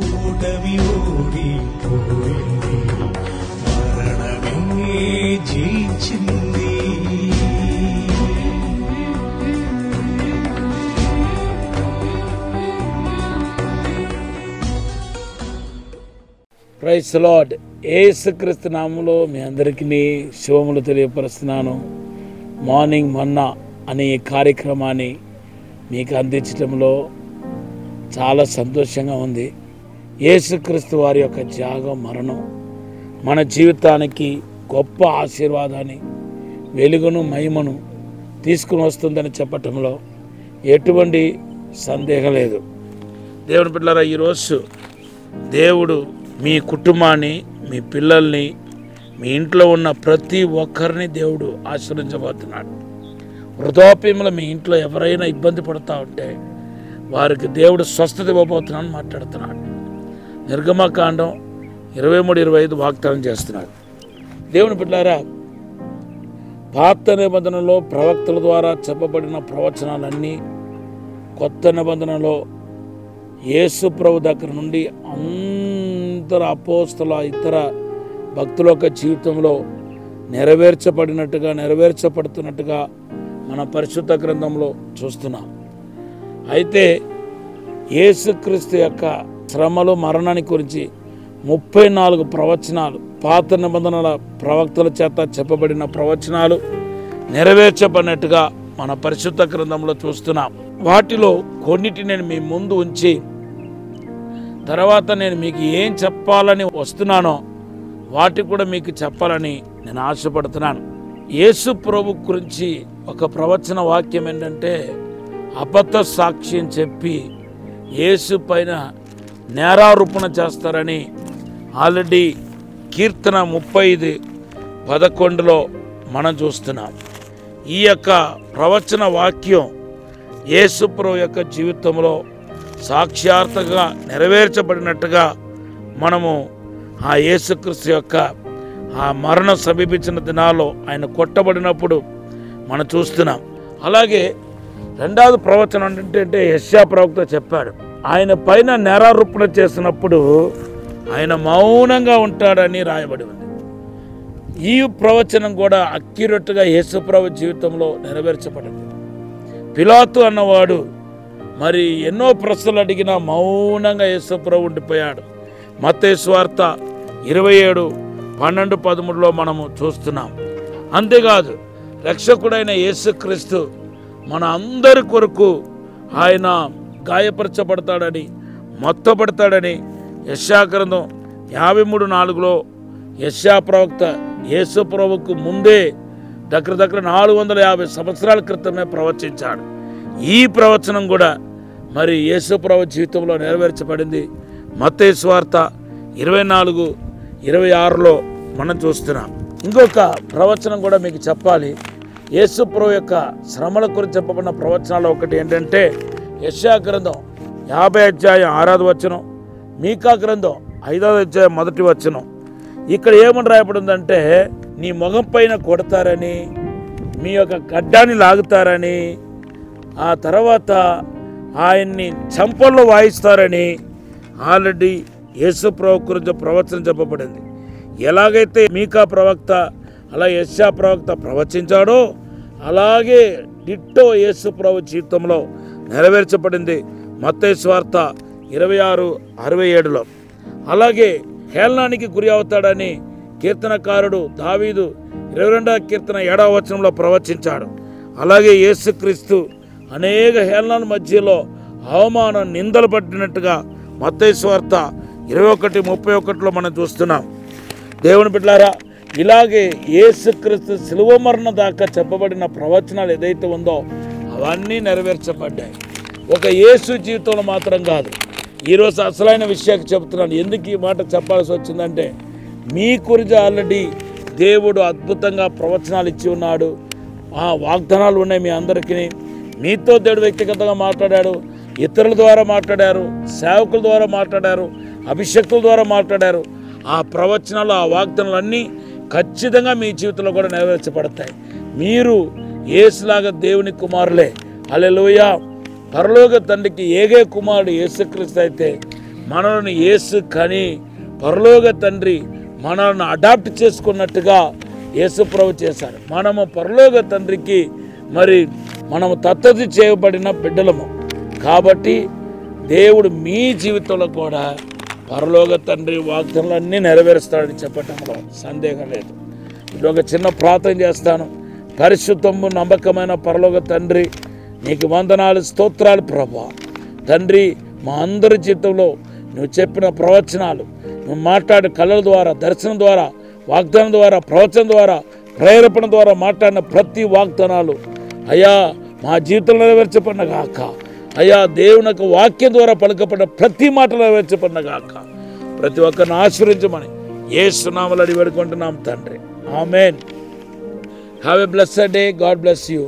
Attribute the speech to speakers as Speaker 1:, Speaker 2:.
Speaker 1: ఓటమి ఓడిపోయింది, మరణమే జయించింది.
Speaker 2: Praise the lord. యేసుక్రీస్తు నామములో మీ అందరికీ శుభములు తెలియపరుస్తున్నాను. మార్నింగ్ మన్నా అనే ఈ కార్యక్రమాన్ని మీకు అందించడంలో చాలా సంతోషంగా ఉంది. యేసుక్రీస్తు వారి యొక్క త్యాగం, మరణం మన జీవితానికి గొప్ప ఆశీర్వాదాన్ని, వెలుగును, మహిమను తీసుకుని వస్తుందని చెప్పటంలో ఎటువంటి సందేహం లేదు. దేవుని బిడ్డలారా, ఈరోజు దేవుడు మీ కుటుంబాన్ని, మీ పిల్లల్ని, మీ ఇంట్లో ఉన్న ప్రతి ఒక్కరిని దేవుడు ఆశీర్వదించబోతున్నాడు. వృద్ధాప్యంలో మీ ఇంట్లో ఎవరైనా ఇబ్బంది పడుతూ ఉంటే వారికి దేవుడు స్వస్థత ఇవ్వబోతున్నాడని మాట్లాడుతున్నాడు. నిర్గమకాండం 23-25 వాగ్దానం చేస్తున్నాడు. దేవుని బిడ్డలారా, పాత నిబంధనలో ప్రవక్తల ద్వారా చెప్పబడిన ప్రవచనాలన్నీ కొత్త నిబంధనలో యేసు ప్రభు దగ్గర నుండి అందరు అపోస్తల, ఇతర భక్తుల యొక్క జీవితంలో నెరవేర్చబడుతున్నట్టుగా మన పరిశుద్ధ గ్రంథంలో చూస్తున్నాం. అయితే యేసుక్రీస్తు యొక్క శ్రమలు, మరణాన్ని గురించి 34 ప్రవచనాలు, పాత నిబంధనల ప్రవక్తల చేత చెప్పబడిన ప్రవచనాలు నెరవేర్చబడినట్టుగా మన పరిశుద్ధ గ్రంథంలో చూస్తున్నాం. వాటిలో కొన్నిటిని నేను మీ ముందు ఉంచి తర్వాత నేను మీకు ఏం చెప్పాలని వస్తున్నానో వాటి కూడా మీకు చెప్పాలని నేను ఆశపడుతున్నాను. యేసు ప్రభు గురించి ఒక ప్రవచన వాక్యం ఏంటంటే, అబద్ధ సాక్ష్యం చెప్పి యేసు పైన నేరారోపణ చేస్తారని ఆల్రెడీ కీర్తన 35:11 మనం చూస్తున్నాం. ఈ యొక్క ప్రవచన వాక్యం యేసు ప్రభు యొక్క జీవితంలో సాక్షాత్తుగా నెరవేర్చబడినట్టుగా మనము ఆ యేసుక్రీస్తు యొక్క ఆ మరణం సమీపించిన దినాల్లో ఆయన కొట్టబడినప్పుడు మనం చూస్తున్నాం. అలాగే రెండవది ప్రవచనం ఏంటంటే, యెషయా ప్రవక్త చెప్పాడు, ఆయన పైన నేరారోపణ చేసినప్పుడు ఆయన మౌనంగా ఉంటాడని రాయబడి ఉంది. ఈ ప్రవచనం కూడా అక్యురేట్గా యేసు ప్రభు జీవితంలో నెరవేర్చబడింది. పిలాతు అన్నవాడు మరి ఎన్నో ప్రశ్నలు అడిగినా మౌనంగా యేసు ప్రభు ఉండిపోయాడు. మత్తయి సువార్త 27:12-13 మనము చూస్తున్నాం. అంతేకాదు, రక్షకుడైన యేసుక్రీస్తు మన అందరి కొరకు ఆయన గాయపరచబడతాడని, మొత్తపడతాడని యెషయా గ్రంథం 53:4 యెషయా ప్రవక్త యేసు ప్రభువుకు ముందే దగ్గర 450 సంవత్సరాల క్రితమే ప్రవచించాడు. ఈ ప్రవచనం కూడా మరి యేసు ప్రభు జీవితంలో నెరవేర్చబడింది. మత్తయి సువార్త 24:26 మనం చూస్తున్నాం. ఇంకొక ప్రవచనం కూడా మీకు చెప్పాలి. యేసు ప్రభు యొక్క శ్రమల గురించి చెప్పబడిన ప్రవచనాలు ఒకటి ఏంటంటే, యెషయా గ్రంథం 50:6 మీకా గ్రంథం 5:1 ఇక్కడ ఏమని రాయబడిందంటే, నీ ముఖం పైన కొడతారని, మీ యొక్క గడ్డాన్ని లాగుతారని, ఆ తర్వాత ఆయన్ని చంపల్లో వాయిస్తారని ఆల్రెడీ యేసు ప్రభు గురించి ప్రవచనం చెప్పబడింది. ఎలాగైతే మీకా ప్రవక్త అలా యెషయా ప్రవక్త ప్రవచించాడో అలాగే డిట్టో యేసు ప్రభు జీవితంలో నెరవేర్చబడింది. మత్తయి సువార్త 26:67 అలాగే హేళనానికి గురి అవుతాడని కీర్తనకారుడు దావీదు 22వ కీర్తన 7వ వచనంలో ప్రవచించాడు. అలాగే యేసుక్రీస్తు అనేక హేళనాల మధ్యలో అవమానం, నిందలు పట్టినట్టుగా మత్తయి సువార్త 21:31 మనం చూస్తున్నాం. దేవుని బిడ్డలారా, ఇలాగే యేసుక్రీస్తు శిలువ మరణం దాకా చెప్పబడిన ప్రవచనాలు ఏదైతే ఉందో అవన్నీ నెరవేర్చబడ్డాయి. ఒక యేసు జీవితంలో మాత్రం కాదు. ఈరోజు అసలైన విషయాన్ని చెబుతున్నాను. ఎందుకు ఈ మాట చెప్పాల్సి వచ్చిందంటే, మీ గురించి ఆల్రెడీ దేవుడు అద్భుతంగా ప్రవచనాలు ఇచ్చి ఉన్నాడు. ఆ వాగ్దానాలు ఉన్నాయి మీ అందరికీ. మీతో దేవుడు వ్యక్తిగతంగా మాట్లాడాడు, ఇతరుల ద్వారా మాట్లాడారు, సేవకుల ద్వారా మాట్లాడారు, అభిషేకుల ద్వారా మాట్లాడారు. ఆ ప్రవచనాలు, ఆ వాగ్దానాలు అన్నీ ఖచ్చితంగా మీ జీవితంలో కూడా నెరవేర్చబడతాయి. మీరు యేసులాగా దేవుని కుమారులే. హల్లెలూయా. పరలోక తండ్రికి ఏగే కుమారుడు యేసుక్రీస్తు అయితే మనల్ని యేసు కని పరలోక తండ్రి మనల్ని అడాప్ట్ చేసుకున్నట్టుగా యేసు ప్రభు చేశారు. మనము పరలోక తండ్రికి మరి మనము దత్తత చేయబడిన బిడ్డలము కాబట్టి దేవుడు మీ జీవితంలో కూడా పరలోక తండ్రి వాగ్దానాలన్నీ నెరవేరుస్తాడని చెప్పటంలో సందేహం లేదు. ఇప్పుడు ఒక చిన్న ప్రార్థన చేస్తాను. పరిశుద్ధము నమ్మకమైన పరలోక తండ్రి, నీకు వందనాలు, స్తోత్రాలు ప్రభా. తండ్రి, మా అందరి జీవితంలో నువ్వు చెప్పిన ప్రవచనాలు, నువ్వు మాట్లాడే కళల ద్వారా, దర్శనం ద్వారా, వాగ్దానం ద్వారా, ప్రవచనం ద్వారా, ప్రేరేపణ ద్వారా మాట్లాడిన ప్రతి వాగ్దానాలు అయ్యా మా జీవితంలో నెరవేర్చబడిన గాక. అయ్యా దేవుని యొక్క వాక్యం ద్వారా పలుకబడిన ప్రతి మాట నెరవేర్చబడిన గాక. ప్రతి ఒక్కరిని ఆశీర్వదించమని యేసు నామములో అడిగి వేడుకుంటున్నాం తండ్రి. Amen. Have a blessed day. God bless you.